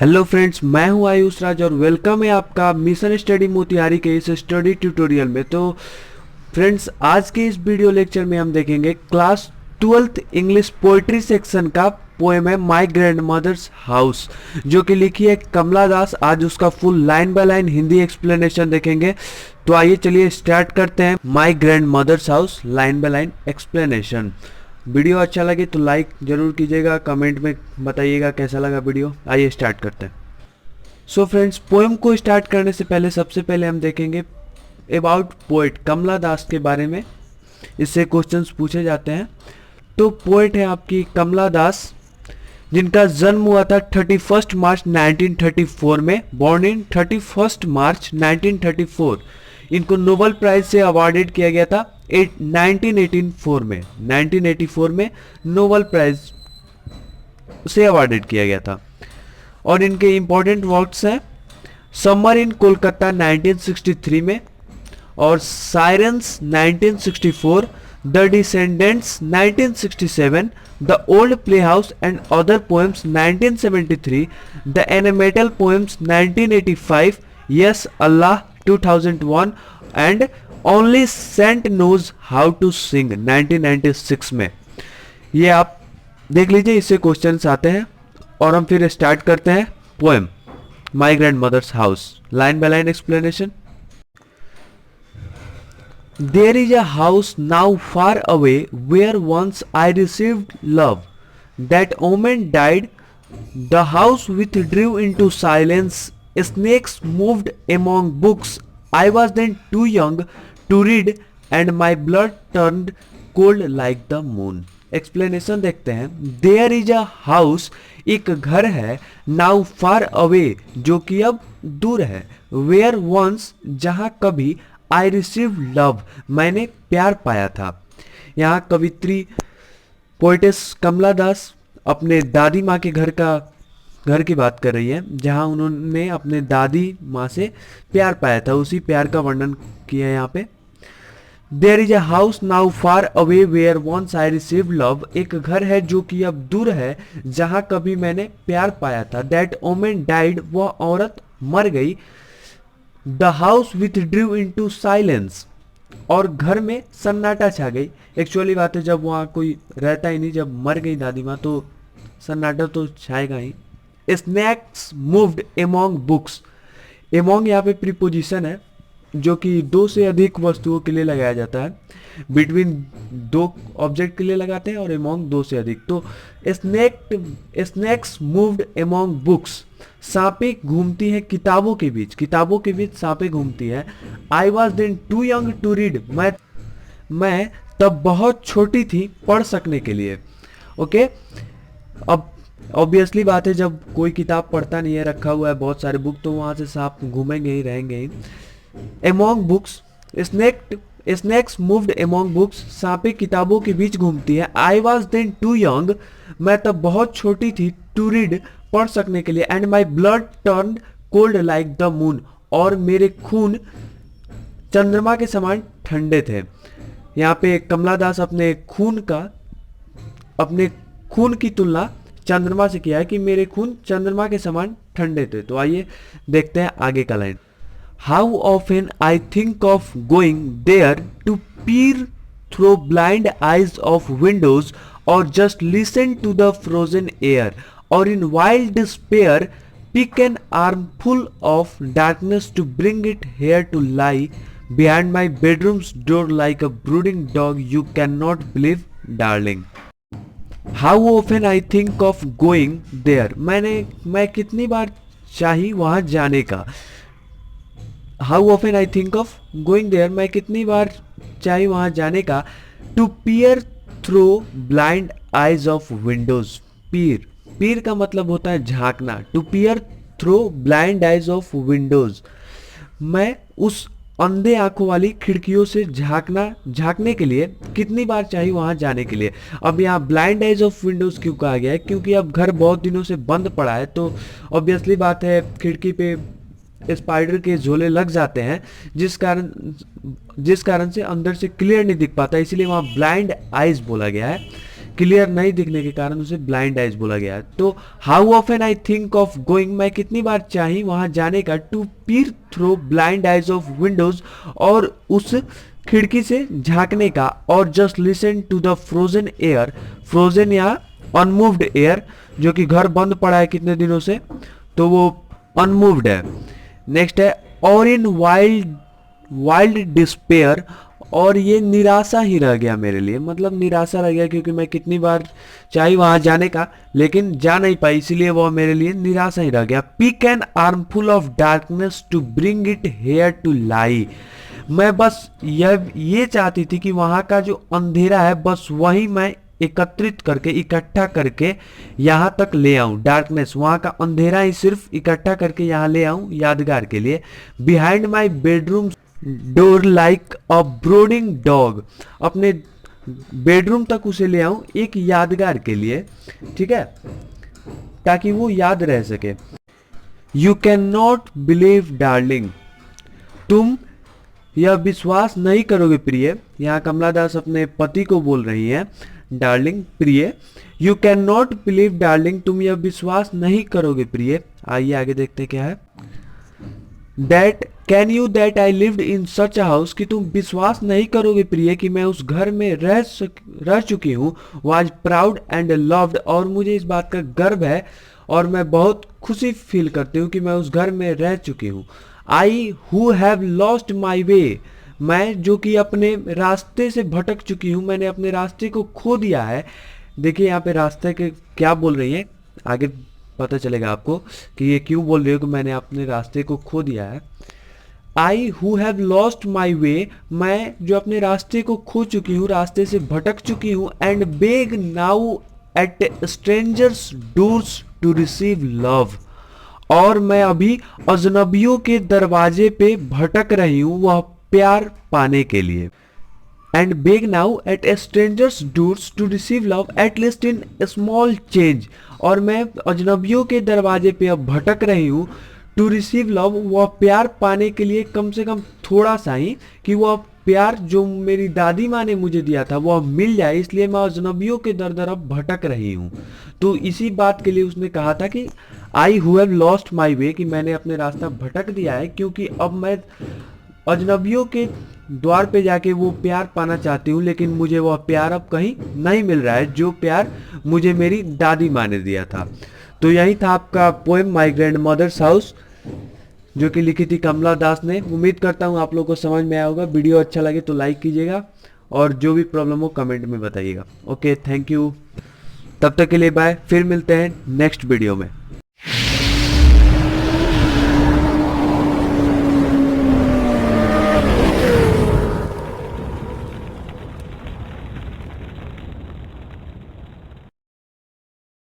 Hello friends, मैं हूं आयुष राज और वेलकम है आपका मिशन स्टडी मोतिहारी के इस स्टडी ट्यूटोरियल में। तो फ्रेंड्स, आज के इस वीडियो लेक्चर में हम देखेंगे class 12th English poetry section का पोएम है माय ग्रैंड मदर्स हाउस, जो कि लिखी है कमला दास। आज उसका full line by line Hindi explanation देखेंगे। तो आइए चलिए स्टार्ट करते हैं my grand mother's house line by line explanation. Video अच्छा लगे तो लाइक जरूर कीजिएगा, कमेंट में बताइएगा कैसा लगा वीडियो। आइए स्टार्ट करते हैं। सो फ्रेंड्स, पोएम को स्टार्ट करने से पहले सबसे पहले हम देखेंगे अबाउट पोएट कमला दास के बारे में। इससे क्वेश्चंस पूछे जाते हैं। तो पोएट है आपकी कमला दास, जिनका जन्म हुआ था 31 मार्च 1934 में, बॉर्न इन 31 मार्च 1934। इनको नोबेल प्राइज से अवार्डेड किया गया था 1984 में नोबेल प्राइज से अवार्डेड किया गया था। और इनके इंपॉर्टेंट वर्क्स हैं समर इन कोलकाता 1963 में, और sirens 1964, the descendants 1967, the old playhouse and other poems 1973, the Anamalai poems 1985, yes अल्लाह 2001 and only saint knows how to sing 1996 में। ये आप देख लीजिए, इससे क्वेश्चंस आते हैं। और हम फिर स्टार्ट करते हैं poem my grand mother's house line by line explanation. There is a house now far away where once I received love. That woman died. The house withdrew into silence. Snakes moved among books. I was then too young to read and my blood turned cold like the moon. Explanation देखते हैं। There is a house, एक घर है, now far away, जो कि अब दूर है, where once, जहाँ कभी, I received love, मैंने प्यार पाया था। यहाँ कवित्री पोएटेस कमला दास अपने दादी माँ के घर की बात कर रही है, जहाँ उन्होंने अपने दादी माँ से प्यार पाया था, उसी प्यार का वर्णन किया है यहाँ पे। There is a house now far away where once I received love, एक घर है जो कि अब दूर है, जहाँ कभी मैंने प्यार पाया था। That woman died, वह औरत मर गई। The house withdrew into silence, और घर में सन्नाटा छा गई। एक्चुअली बात है, जब वहाँ कोई रहता ही नहीं, जब मर गई दादी माँ तो सन्नाटा तो छाएगा ही। Snakes moved among books, among यहाँ पे प्रीपोजिशन है जो कि दो से अधिक वस्तुओं के लिए लगाया जाता है। बिटवीन दो ऑब्जेक्ट के लिए लगाते हैं और among दो से अधिक। तो snakes moved among books, सांपें घूमती हैं किताबों के बीच सांपें घूमती हैं। I was then too young to read, मैं तब बहुत छोटी थी पढ़ सकने के लिए। ओके, अब ऑब्वियसली बात है, जब कोई किताब पढ़ता नहीं है, रखा हुआ है बहुत सारे बुक, तो वहाँ से सांप घूमेंगे ही, रहेंगे ही। Among books, snakes moved among books, सांपें किताबों के बीच घूमती है। I was then too young, मैं तब बहुत छोटी थी, to read, पढ़ सकने के लिए। And my blood turned cold like the moon, और मेरे खून चंद्रमा के समान ठंडे थे। यहाँ पे कमला दास अपने खून की तुलना चंद्रमा से किया है कि मेरे खून चंद्रमा के समान ठंडे थे। तो आइए देखते हैं आगे का line. How often I think of going there to peer through blind eyes of windows, or just listen to the frozen air, or in wild despair pick an armful of darkness to bring it here to lie behind my bedroom's door like a brooding dog you cannot believe, darling. How often I think of going there, मैं कितनी बार चाही वहाँ जाने का। How often I think of going there, मैं कितनी बार चाही वहाँ जाने का। To peer through blind eyes of windows, peer का मतलब होता है झांकना। To peer through blind eyes of windows, मैं उस अंधे आंखों वाली खिड़कियों से झांकने के लिए कितनी बार चाहिए वहां जाने के लिए। अब यहाँ ब्लाइंड आइज ऑफ विंडोज क्यों कहा गया है, क्योंकि अब घर बहुत दिनों से बंद पड़ा है, तो ऑब्वियसली बात है खिड़की पे स्पाइडर के झोले लग जाते हैं, जिस कारण से अंदर से क्लियर नहीं दिख पाता, इसीलिए वहाँ ब्लाइंड आइज बोला गया है क्लियर नहीं दिखने के कारण उसे ब्लाइंड आइज बोला गया है। तो how often I think of going, मैं कितनी बार चाही वहां जाने का, to peer through blind eyes of windows, और उस खिड़की से झांकने का, और just listen to the frozen air, frozen या अनमूव्ड एयर, जो कि घर बंद पड़ा है कितने दिनों से, तो वो अनमूव्ड है। नेक्स्ट है और इन वाइल्ड वाइल्ड डिस्पेयर, और ये निराशा ही रह गया मेरे लिए, मतलब निराशा रह गया क्योंकि मैं कितनी बार चाही वहां जाने का लेकिन जा नहीं पाई, इसीलिए वो मेरे लिए निराशा ही रह गया। Pick an armful of darkness to bring it here to lie, मैं बस ये चाहती थी कि वहां का जो अंधेरा है बस वही मैं एकत्रित करके इकट्ठा करके यहाँ तक ले आऊं, डार्कनेस वहाँ का अंधेरा ही सिर्फ इकट्ठा करके यहाँ ले आऊं यादगार के लिए। Behind my bedroom door like a brooding dog, अपने बेडरूम तक उसे ले आऊं एक यादगार के लिए, ठीक है, ताकि वो याद रह सके। You can not believe darling, तुम यह विश्वास नहीं करोगे प्रिय, यहाँ कमला दास अपने पति को बोल रही हैं डार्लिंग प्रिय। You can not believe darling, तुम यह विश्वास नहीं करोगे प्रिय। आइए आगे देखते क्या है। That can you that I lived in such a house, कि तुम विश्वास नहीं करोगे प्रिय कि मैं उस घर में रह चुकी हूँ। वाज प्राउड एंड लव्ड, और मुझे इस बात का गर्व है और मैं बहुत खुशी फील करती हूँ कि मैं उस घर में रह चुकी हूँ। I who have lost my way, मैं जो कि अपने रास्ते से भटक चुकी हूँ, मैंने अपने रास्ते को खो दिया है। देखिए यहाँ पे रास्ते के क्या बोल रही है, आगे पता चलेगा आपको कि ये क्यों बोल रही हो कि मैंने अपने रास्ते को खो दिया है। I who have lost my way, मैं जो अपने रास्ते को खो चुकी हूँ, रास्ते से भटक चुकी हूँ। And beg now at strangers' doors to receive love, और मैं अभी अजनबियों के दरवाजे पे भटक रही हूँ वह प्यार पाने के लिए। And beg now at a strangers' doors to receive love at least in small change, और मैं अजनबियों के दरवाजे पे अब भटक रही हूँ टू रिसीव लव, वह प्यार पाने के लिए कम से कम थोड़ा सा ही, कि वह प्यार जो मेरी दादी माँ ने मुझे दिया था वह मिल जाए, इसलिए मैं अजनबियों के दर दर अब भटक रही हूँ। तो इसी बात के लिए उसने कहा था कि I who have lost my way, कि मैंने अपने रास्ता भटक दिया है क्योंकि अब मैं अजनबियों के द्वार पे जाके वो प्यार पाना चाहती हूँ, लेकिन मुझे वह प्यार अब कहीं नहीं मिल रहा है जो प्यार मुझे मेरी दादी माँ ने दिया था। तो यही था आपका poem my grand mother's house, जो कि लिखी थी कमला दास ने। उम्मीद करता हूँ आप लोगों को समझ में आया होगा। वीडियो अच्छा लगे तो लाइक कीजिएगा और जो भी प्रॉब्लम हो कमेंट में बताइएगा। ओके, थैंक यू, तब तक के लिए बाय, फिर मिलते हैं नेक्स्ट वीडियो में।